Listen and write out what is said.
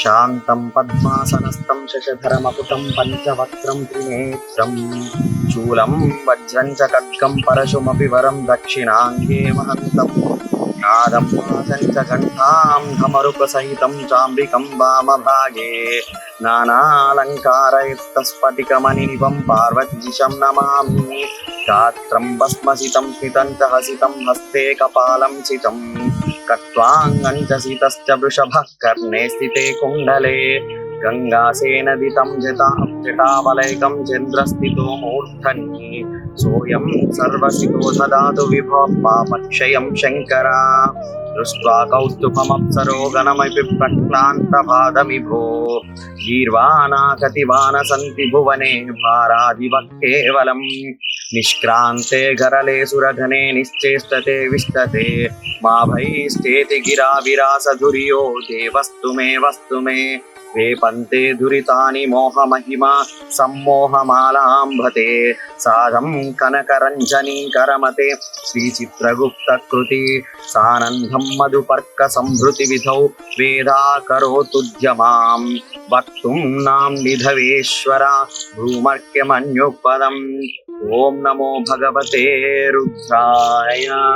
శాంతం పద్మాసనస్థం శశధరమకుటం పంచవక్త్రం త్రినేత్రం శూలం వజ్రం చ ఖడ్గం పరశుమపి వరం దక్షిణాంగే మహంతం నాదం నాదం చ ఘంటాం ఢమరుకసహితం చాంబికం వామభాగే నానాలంకారయుక్తస్ఫటికమణినిభం పార్వతీశం నమామి గాత్రం భస్మసితం స్మితం చ హసితం హస్తే కపాలం చితం కట్వాంగం చ సితశ్చ వృషభః కర్ణే స్థితే కుండలే గంగాసేనదితం జటావలైకం చంద్రస్థితో మూర్ధని సోయం సర్వసితో దదాతు విభో పాపక్షయం శంకర దృష్ట్వా కౌస్తుభమప్సరో గణమపి ప్రక్లాంతపాదమిభో గీర్వాణాకతివాన సంతి భువనే భారాదివః కేవలం నిష్క్రాంతే గరలే సురఘనే నిశ్చేష్టతే విష్టతే మా భైష్టేతి గిరా విరాసధుర్యో దేవస్తు మే వేపంతే దురితాని మోహమహిమా సమ్మోహమాలాంభతే సాధం కనకరంజనీకరమతే శ్రీచిత్రగుప్తకృతి సానందం మధుపర్క సంభృతి విధౌ వేదాకరోతుద్యమాం వక్తుం నాం నిధవేశ్వర భూమర్క్యమన్యుపదం ఓం నమో భగవతే రుద్రాయ.